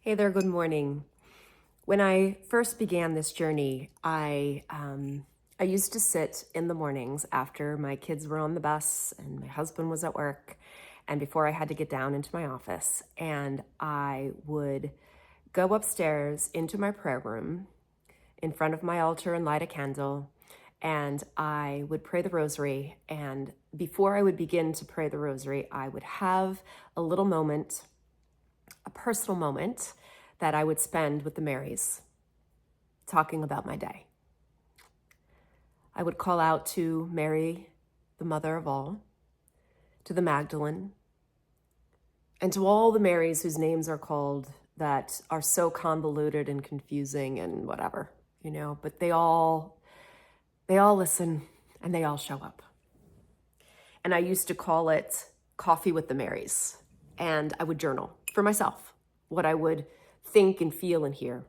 Hey there, good morning. When I first began this journey, I used to sit in the mornings after my kids were on the bus and my husband was at work and before I had to get down into my office, and I would go upstairs into my prayer room in front of my altar and light a candle, and I would pray the rosary. And before I would begin to pray the rosary, I would have a little moment, a personal moment that I would spend with the Marys, talking about my day. I would call out to Mary, the mother of all, to the Magdalene, and to all the Marys whose names are called that are so convoluted and confusing and whatever, but they all listen and they all show up. And I used to call it Coffee with the Marys. And I would journal for myself what I would think and feel and hear.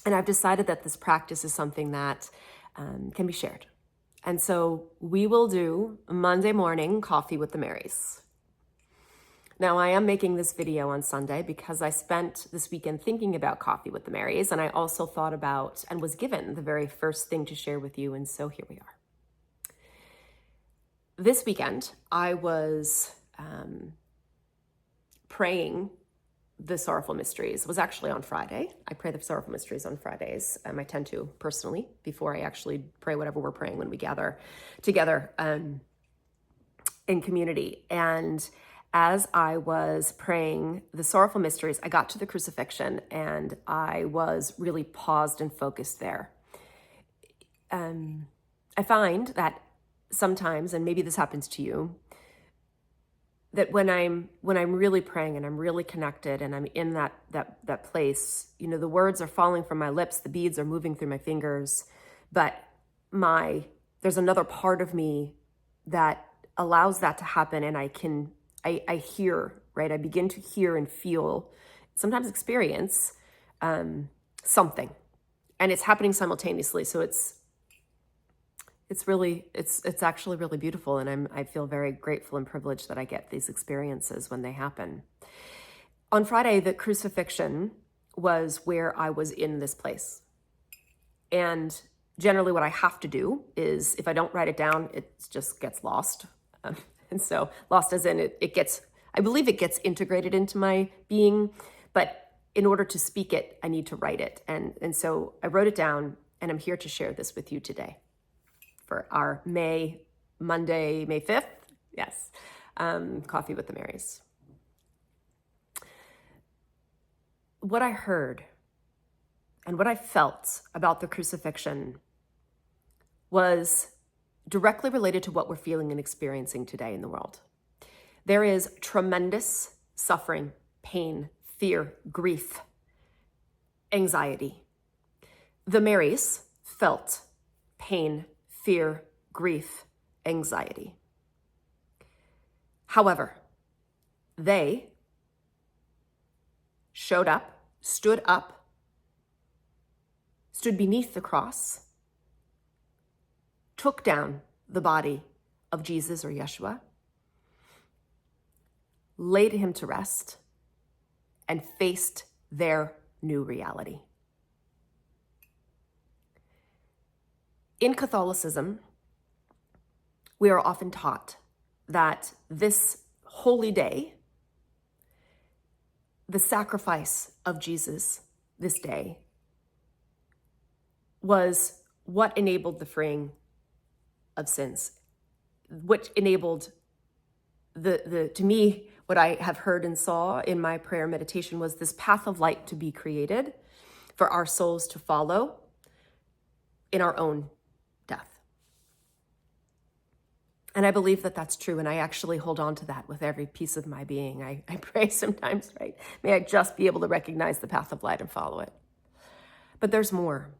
And I've decided that this practice is something that can be shared. And so we will do Monday morning Coffee with the Marys. Now, I am making this video on Sunday because I spent this weekend thinking about Coffee with the Marys, and I also thought about and was given the very first thing to share with you, and so here we are. This weekend, I was praying the Sorrowful Mysteries. It was actually on Friday. I pray the Sorrowful Mysteries on Fridays. I tend to personally, before I actually pray whatever we're praying when we gather together in community. And as I was praying the Sorrowful Mysteries, I got to the Crucifixion and I was really paused and focused there. I find that sometimes, and maybe this happens to you, that when I'm really praying and I'm really connected and I'm in that place, the words are falling from my lips, the beads are moving through my fingers, but there's another part of me that allows that to happen, and I hear, right? I begin to hear and feel, sometimes experience something, and it's happening simultaneously. So it's actually really beautiful, and I feel very grateful and privileged that I get these experiences when they happen. On Friday, the crucifixion was where I was in this place. And generally what I have to do is, if I don't write it down, it just gets lost. And so lost as in I believe it gets integrated into my being, but in order to speak it, I need to write it. And so I wrote it down, and I'm here to share this with you today for our Monday, May 5th, yes, Coffee with the Marys. What I heard and what I felt about the crucifixion was directly related to what we're feeling and experiencing today in the world. There is tremendous suffering, pain, fear, grief, anxiety. The Marys felt pain, fear, grief, anxiety. However, they showed up, stood beneath the cross, took down the body of Jesus or Yeshua, laid him to rest, and faced their new reality. In Catholicism, we are often taught that this holy day, the sacrifice of Jesus this day, was what enabled the freeing of sins, which enabled to me, what I have heard and saw in my prayer meditation was this path of light to be created for our souls to follow in our own death. And I believe that that's true, and I actually hold on to that with every piece of my being. I pray sometimes, right? May I just be able to recognize the path of light and follow it. But there's more.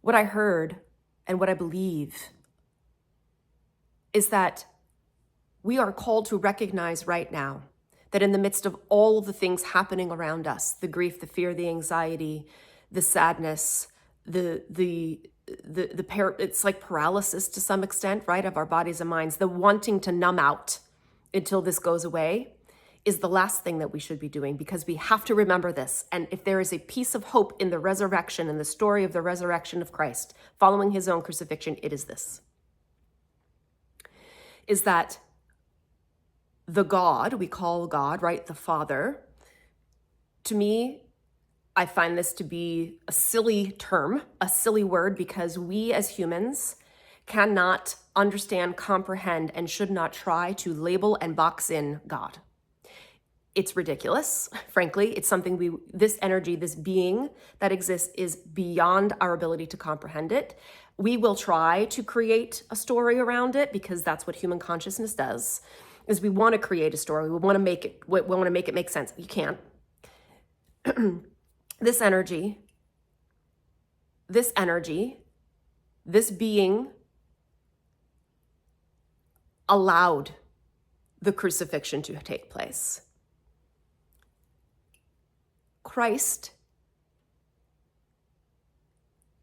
What I heard and what I believe is that we are called to recognize right now that in the midst of all of the things happening around us, the grief, the fear, the anxiety, the sadness, it's like paralysis to some extent, right, of our bodies and minds, the wanting to numb out until this goes away, is the last thing that we should be doing, because we have to remember this. And if there is a piece of hope in the resurrection and the story of the resurrection of Christ following his own crucifixion, it is this. Is that the God we call God, right, the Father, to me, I find this to be a silly term, a silly word, because we as humans cannot understand, comprehend, and should not try to label and box in God. It's ridiculous, frankly. It's something this energy, this being that exists is beyond our ability to comprehend it. We will try to create a story around it because that's what human consciousness does, is we want to create a story. We want to make it make sense. You can't. This energy, this being allowed the crucifixion to take place. Christ,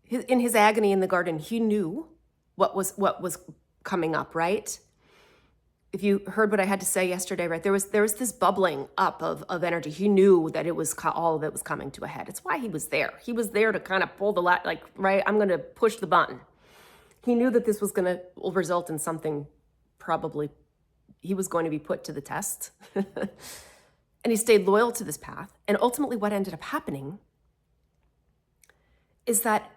in his agony in the garden, he knew what was coming up, right? If you heard what I had to say yesterday, right, there was this bubbling up of energy. He knew that it was all of it was coming to a head. It's why he was there. He was there to kind of pull the right, I'm going to push the button. He knew that this was going to result in something, probably he was going to be put to the test. And he stayed loyal to this path. And ultimately what ended up happening is that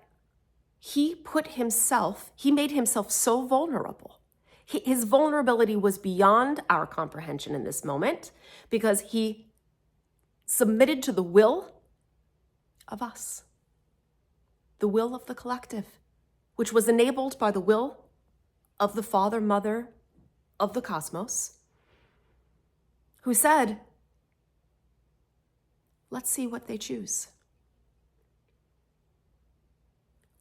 he made himself so vulnerable. His vulnerability was beyond our comprehension in this moment, because he submitted to the will of us, the will of the collective, which was enabled by the will of the Father, Mother of the cosmos, who said, let's see what they choose.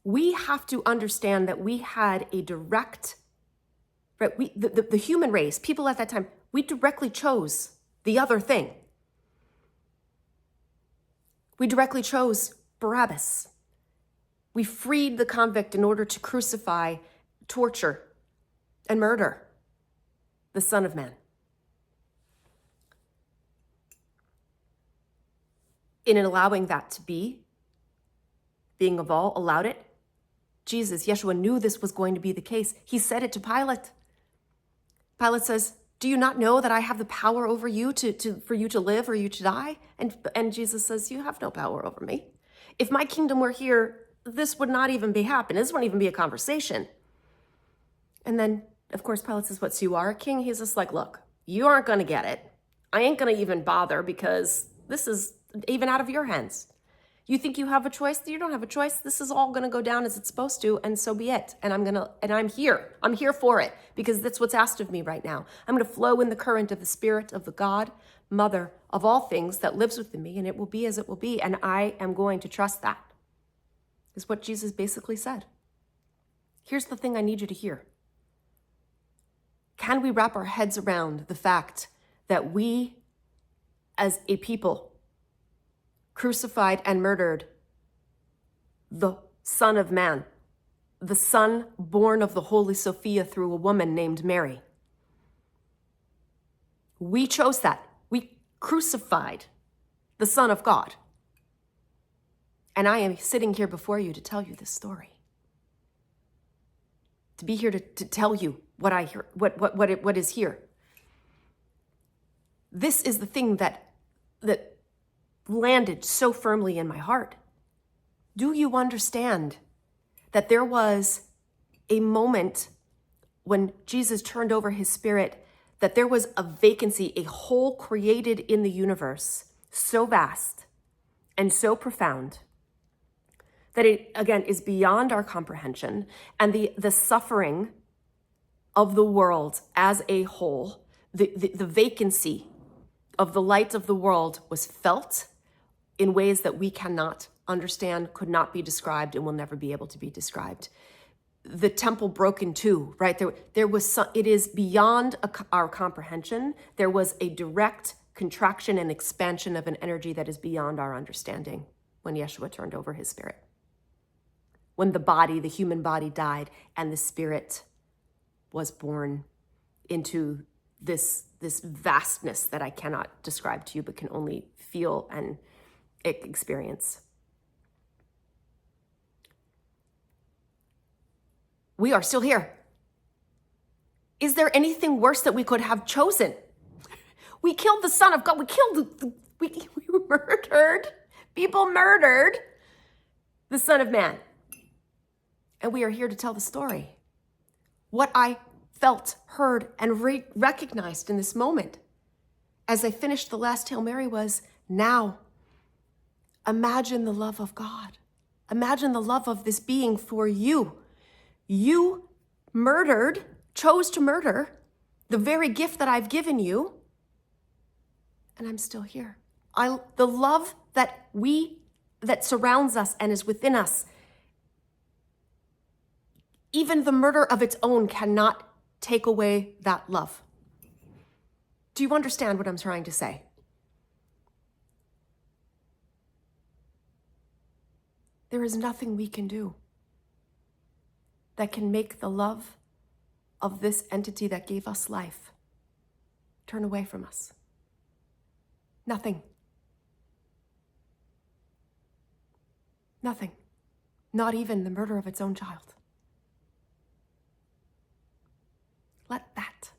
We have to understand that we had a direct, right? The human race, people at that time, we directly chose the other thing. We directly chose Barabbas. We freed the convict in order to crucify, torture, and murder the Son of Man. In allowing that to be, being of all, allowed it, Yeshua knew this was going to be the case. He said it to Pilate. Pilate says, do you not know that I have the power over you for you to live or you to die? And Jesus says, you have no power over me. If my kingdom were here, this would not even be happening. This wouldn't even be a conversation. And then, of course, Pilate says, what, so you are a king? He's just like, look, you aren't going to get it. I ain't going to even bother, because this is even out of your hands. You think you have a choice? You don't have a choice. This is all going to go down as it's supposed to, and so be it. And I'm here. I'm here for it, because that's what's asked of me right now. I'm going to flow in the current of the Spirit of the God, Mother of all things, that lives within me, and it will be as it will be, and I am going to trust that, is what Jesus basically said. Here's the thing I need you to hear. Can we wrap our heads around the fact that we, as a people, crucified and murdered the Son of Man, the Son born of the Holy Sophia through a woman named Mary? We chose that. We crucified the Son of God. And I am sitting here before you to tell you this story. To be here to tell you what I hear, what is here. This is the thing that landed so firmly in my heart. Do you understand that there was a moment when Jesus turned over his Spirit, that there was a vacancy, a hole created in the universe so vast and so profound that it, again, is beyond our comprehension, and the suffering of the world as a whole, the vacancy of the light of the world was felt in ways that we cannot understand, could not be described, and will never be able to be described. The temple broke in two, right? There was it is beyond our comprehension. There was a direct contraction and expansion of an energy that is beyond our understanding when Yeshua turned over his Spirit. When the human body died, and the Spirit was born into this vastness that I cannot describe to you, but can only feel and experience. We are still here. Is there anything worse that we could have chosen? We killed the Son of God. We murdered, people murdered the Son of Man. And we are here to tell the story. What I felt, heard, and recognized in this moment as I finished the last Hail Mary was, now, imagine the love of God. Imagine the love of this being for you. You chose to murder the very gift that I've given you, and I'm still here. The love that surrounds us and is within us, even the murder of its own cannot take away that love. Do you understand what I'm trying to say? There is nothing we can do that can make the love of this entity that gave us life turn away from us. Nothing. Nothing. Not even the murder of its own child. Let that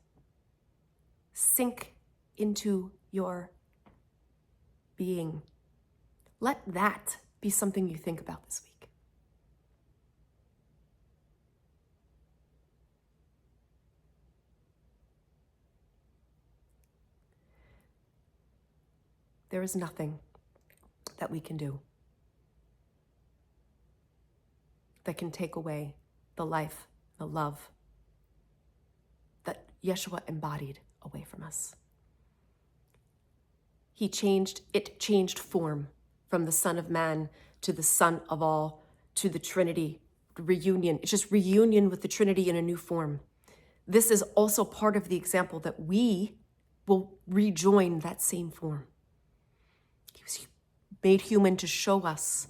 sink into your being. Let that be something you think about this week. There is nothing that we can do that can take away the life, the love that Yeshua embodied away from us. It changed form from the Son of Man to the Son of all, to the Trinity, reunion. It's just reunion with the Trinity in a new form. This is also part of the example that we will rejoin that same form. He was made human to show us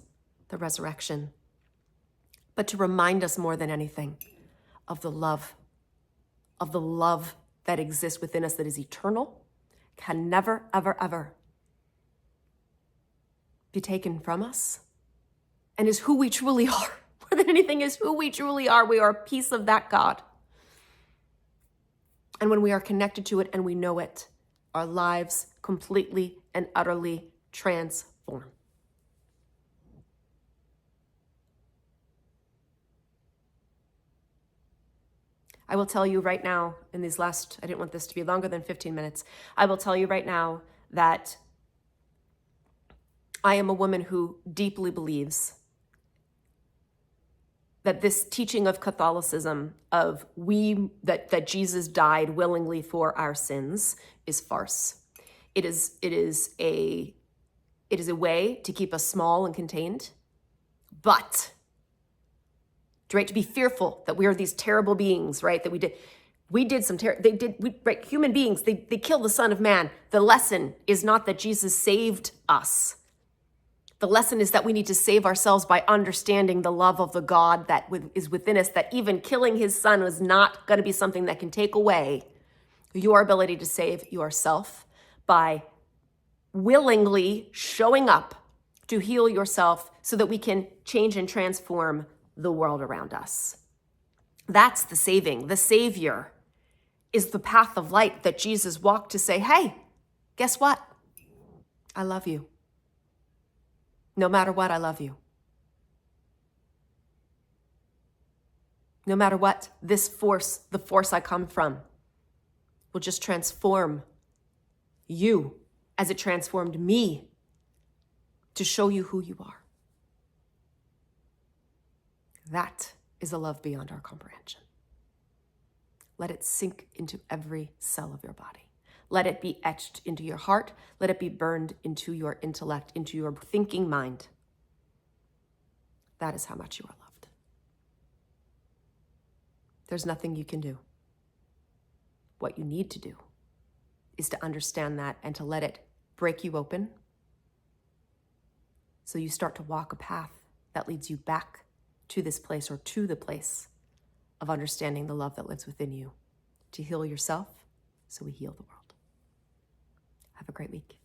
the resurrection, but to remind us more than anything of the love that exists within us, that is eternal, can never, ever, ever be taken from us, and is who we truly are. More than anything, is who we truly are. We are a piece of that God. And when we are connected to it and we know it, our lives completely and utterly transform. I will tell you right now, I didn't want this to be longer than 15 minutes. I will tell you right now that I am a woman who deeply believes that this teaching of Catholicism that Jesus died willingly for our sins is farce. It is a way to keep us small and contained, but right, to be fearful that we are these terrible beings, right? That human beings, they killed the Son of Man. The lesson is not that Jesus saved us. The lesson is that we need to save ourselves by understanding the love of the God that is within us, that even killing his Son was not going to be something that can take away your ability to save yourself by willingly showing up to heal yourself so that we can change and transform the world around us. That's the saving. The Savior is the path of light that Jesus walked to say, hey, guess what? I love you. No matter what, I love you. No matter what, this force, the force I come from, will just transform you as it transformed me to show you who you are. That is a love beyond our comprehension. Let it sink into every cell of your body. Let it be etched into your heart. Let it be burned into your intellect, into your thinking mind. That is how much you are loved. There's nothing you can do. What you need to do is to understand that and to let it break you open so you start to walk a path that leads you back to this place, or to the place of understanding the love that lives within you, to heal yourself, to heal others, and to heal yourself. And to so we heal the world. Have a great week.